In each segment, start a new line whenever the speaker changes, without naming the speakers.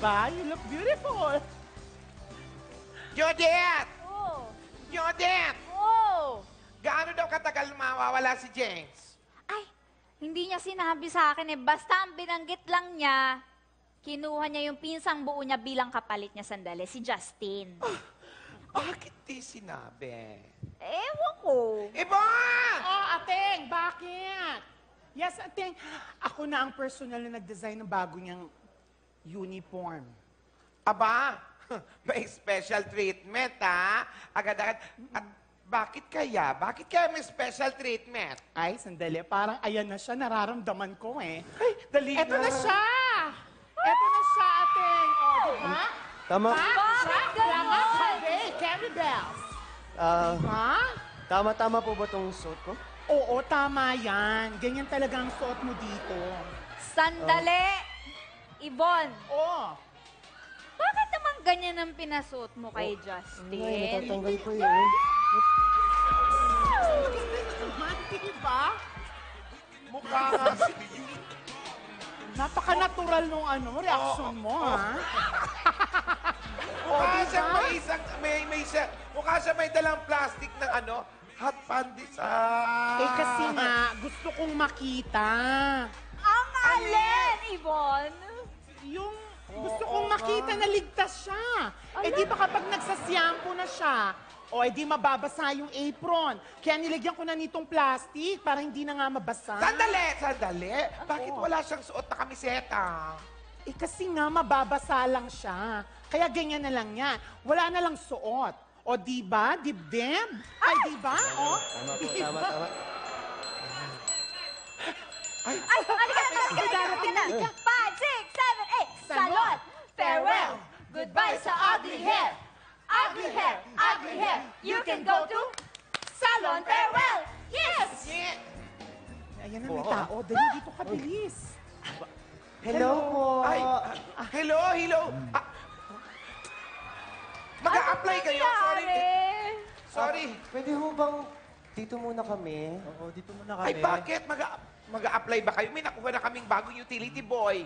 ba? You look beautiful.
Judith!
Oh.
Judith!
Oh.
Gaano daw katagal mawawala si James?
Ay, hindi niya sinabi sa akin eh. Basta ang binanggit lang niya, kinuha niya yung pinsang buo niya bilang kapalit niya sandali, si Justin.
Bakit di sinabi?
Ewan ko.
Ibon!
Oh, Ateng, bakit? Yes, Ateng. Ako na ang personal na nag-design ng bago niyang uniform.
Aba, may special treatment, ha? Agad-agad. At bakit kaya? Bakit kaya may special treatment?
Ay, sandali. Parang ayan na siya. Nararamdaman ko eh. Ay, dali Eto na siya! Eto na siya, Ateng. O, diba?
Tama.
Bakit ganon?
Hey, Carrie Bells. Ha?
Tama-tama po ba itong suot ko?
Oo, tama yan. Ganyan talaga ang suot mo dito.
Sandali. Ibon,
Oh.
bakit naman ganyan ang pinasuot mo kay
Ay,
Justin?
natatanggal ko yun.
Diba?
Mukha nga si...
Napaka-natural nung reaction mo, ha?
Mukha
diba?
siyang may isang... Mukha siya may dalang plastic ng hot pandesal.
Eh kasi nga, gusto kong makita.
Ang alin, Ibon?
Yung gusto kong makita na ligtas siya. Eh di ba kapag nagsasiyampo na siya, o eh di mababasa yung apron. Kaya nilagyan ko na nitong plastic para hindi na nga mabasa.
Sandali. Bakit wala siyang suot na kamiseta?
Eh kasi nga mababasa lang siya. Kaya ganyan na lang yan. Wala na lang suot. O di ba? Dibdib? Ay, di ba? O?
Tama po, tama.
Ay, halika na. 5, 6, 7, 8. Salon, farewell, goodbye sa ugly hair. Ugly hair. You can go to salon, farewell. Yes!
Ayan na may tao. Dali dito ka, bilis.
Hello po.
Ay, hello. Mag-a-apply kayo? Sorry.
Pwede ho bang dito muna kami?
Oo, dito muna kami.
Ay, bakit? Mag-a-apply ba kayo? May nakuha na kaming bagong utility boy.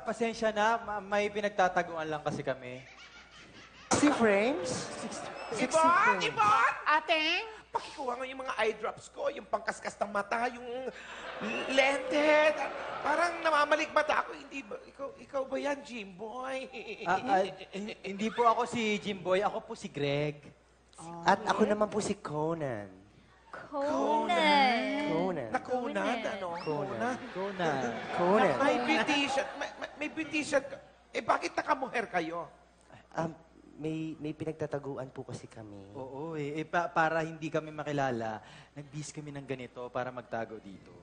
Pasensya na. May pinagtataguan lang kasi kami.
60 frames? 60 frames.
Ibon!
Ateng?
Pakikuha nga yung mga eye drops ko, yung pangkaskas ng mata, yung lente. Parang namamalik mata ako. Hindi ba? Ikaw ba yan, Jimboy?
Hindi po ako si Jimboy. Ako po si Greg.
At ako naman po si Conan.
Conan.
Nakunan, ano?
Conan.
Conan.
Conan.
May beautician. May beautician. Bakit nakamuher kayo?
May pinagtataguan po kasi kami.
Oo para hindi kami makilala, nag-bis kami ng ganito para magtago dito.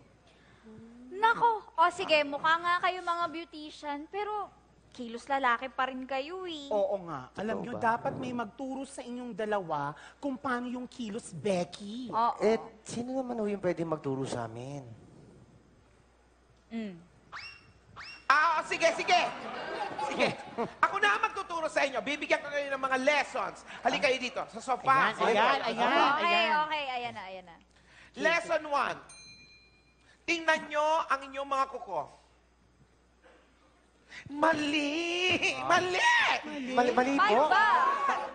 Nako, o sige, mukha nga kayo mga beautician, pero kilos lalaki pa rin kayo eh.
Oo nga. Alam nyo,
ba?
dapat may magturo sa inyong dalawa kung paano yung kilos Becky.
Oo.
Sino naman ho yung pwede magturo sa amin?
Sige. Ako na ang magtuturo sa inyo. Bibigyan ko kayo ng mga lessons. Halika kayo dito, sa sofa.
Ayan.
Okay, ayan na.
Lesson 1. Tingnan nyo ang inyong mga kuko. Mali
Mali po?
ba?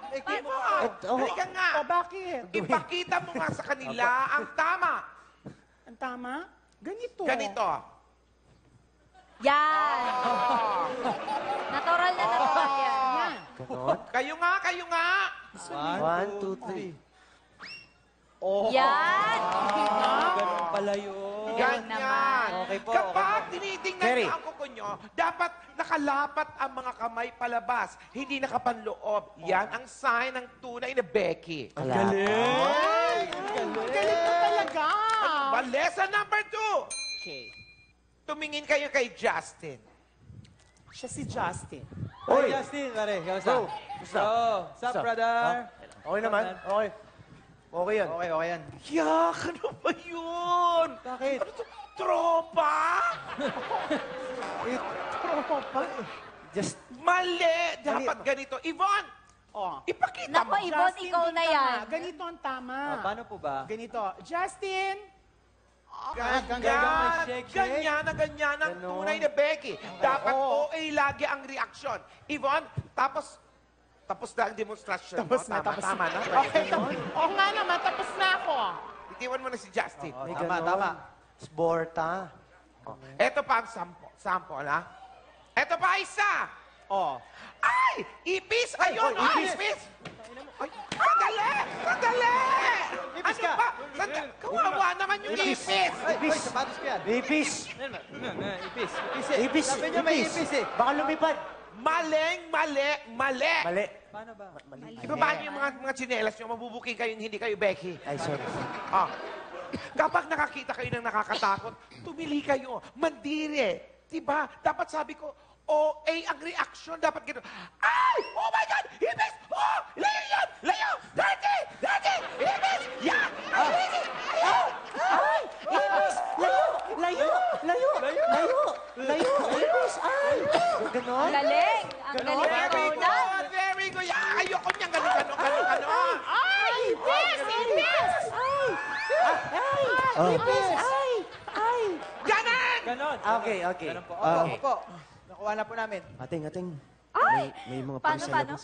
Halika nga.
O bakit?
Ipakita mo nga sa kanila ang tama.
Ang tama? Ganito.
Yan. Natural yan.
Yan.
Ganon?
Kayo nga.
1, 2, 3.
Yan.
Ganun pala yun.
Galing naman.
Okay po,
Kapag tinitingnan
Kerry.
nyo ang kuko nyo, dapat nakalapat ang mga kamay palabas, hindi nakapanloob. Yan ang sign ng tunay na Becky.
Galing!
Galing mo talaga.
Lesson number 2.
Okay.
Tumingin kayo kay Justin.
Siya si Justin.
Hoy, Justin, pare. Kamusta?
Bro, kamusta?
Sup, brother?
Okay naman? Okay. Okay yan.
Okay yan.
Yak, ano ba yun?
Bakit?
Ano to? Tropa?
Tropa.
Just,
Mali. Dapat ganito. Yvonne,
Oh.
ipakita mo.
Nako, Ibon, ikaw
din
na
tama.
yan.
Ganito ang tama.
Paano po ba?
Ganito. Justin!
Ganyan na ganyan ang
Ganon.
tunay na Becky. Dapat OA lagi ang reaksyon. Yvonne, tapos na ang demonstrasyon mo. Tama na.
Okay, oo nga naman, tapos na ako.
Itiwan mo na si Justin.
May
Tama,
ganon.
tama.
Sporta.
Ito pa ang sample, ha? Ito pa isa.
Oh.
Ay! Ipis! Ayun!
ipis.
Ipis! Ay, sandali! Sandali!
Ipis
Ano
ka.
ba? Kawawa naman yung ipis!
Ipis.
Ay, sapatos ko yan.
Ipis.
Ipis. Ipis
Ipis.
Sabi niyo may ipis eh.
Baka lumipad.
Mali!
Mali.
Paano ba?
Ibabaan niyo yung mga tsinelas niyo, mabubuking kayo, hindi kayo Becky.
Ay, sorry.
Ah. Kapag nakakita kayo ng nakakatakot, tumili kayo, mandiri. Diba? Dapat sabi ko, OA ang reaction. Dapat gano'n. Ay! Oh my God! Ibis! Oh! Layo yan! Layo! Dirty! Dirty! Ibis! Yan! Ibis! Ayaw!
Ay! Ipis! Layo! Layo! Layo! Layo! Layo! Ipis! Ay! Ganon?
Galing! Ang galing ni
Very
Ronan.
good! Very good! Ah, ayoko niyang gano'n.
Ay, ipis! Ipis!
Oh.
Ganon!
Ganon.
Okay, okay.
Ganon po.
Ah.
Opo. Nakuha na po namin.
Ating.
Ay!
May mga
Paano,
pulis sa
paano?
labas.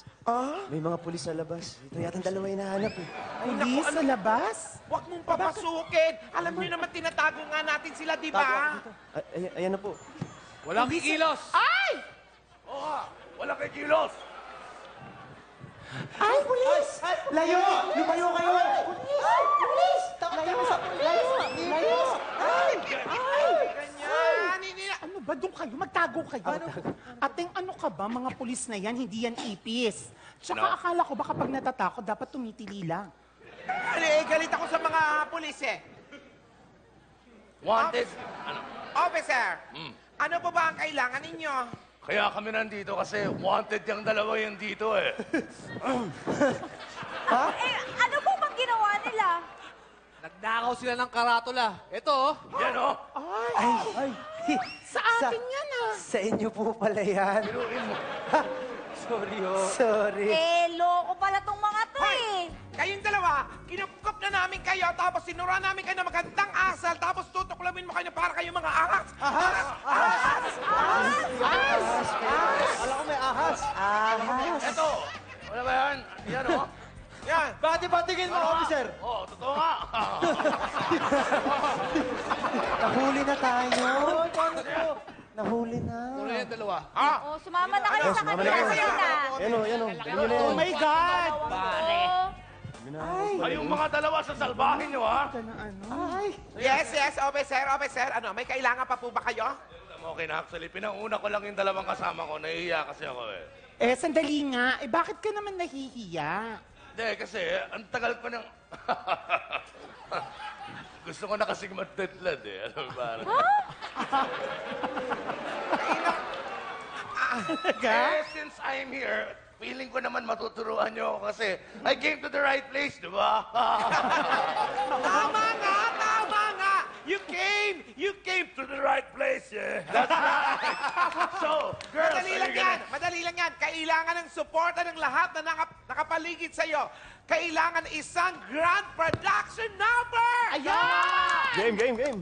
May mga pulis sa labas. Ito yata ang dalawa hinahanap eh.
Pulis sa labas?
Huwag mong papasukin. Alam niyo naman, tinatago nga natin sila, di ba?
Ayan na po.
Walang kikilos!
Ay!
Oo, walang kikilos!
Ay, pulis! Layo! Lumayo kayo! Pulis! Layo! Layo! Ay!
Ganyan.
Ano ba? Doon kayo? Magtago kayo? Ating ano ka ba? Mga pulis na yan, hindi yan ipis. Tsaka akala ko ba kapag natatakot, dapat tumitili lang.
Galit ako sa mga pulis eh.
Wanted? Ano?
Officer, ano po ba ang kailangan ninyo?
Kaya kami nandito kasi wanted yung dalawa yung dito eh.
Eh, ano po bang ginawa nila?
Nagnakaw sila ng karatula. Ito, oh.
Yan oh!
Ay!
Sa atin yan ah.
Sa inyo po pala yan.
Biruin mo.
Sorry, oh.
Sorry.
Eh, loko pala tong mga to eh.
Kayong dalawa, kinupkup na namin kayo, tapos sinura namin kayo ng magandang asal, tapos tutuklamin mo kayo na para kayong mga ahas.
Ahas! Alam ko may ahas. Ahas.
Ito! Wala ba yan? Yan oh!
Yan.
Bati-batingin mo, officer.
Oh, totoo nga!
Nahuli na tayo. Nahuli na.
Ano yung dalawa?
Ah,
Oh, sumama na kayo sa
sumama
kanila.
na kayo.
Sina.
Yan o, yan o. Ganyan na
Oh
yan.
my God!
Oh.
Kayong mga dalawa sa salbahin nyo ha?
yes, officer. Ano, may kailangan pa po ba kayo?
Okay na actually, pinanguna ko lang yung dalawang kasama ko. Nahihiya kasi ako eh.
Eh, sandali nga. Eh, bakit ka naman nahihiya?
Hindi, kasi ang tagal ko ng... Gusto ko na kasing matedlad eh. Alam mo ba? Eh, since I'm here, feeling ko naman matuturuan nyo ako kasi I came to the right place, di ba?
Tama nga!
You came to the right place, yeah. That's right. So, girls,
Madali lang yan. Kailangan ng suporta ng lahat na nakapaligid sa'yo. Kailangan isang grand production number!
Ayan!
Game.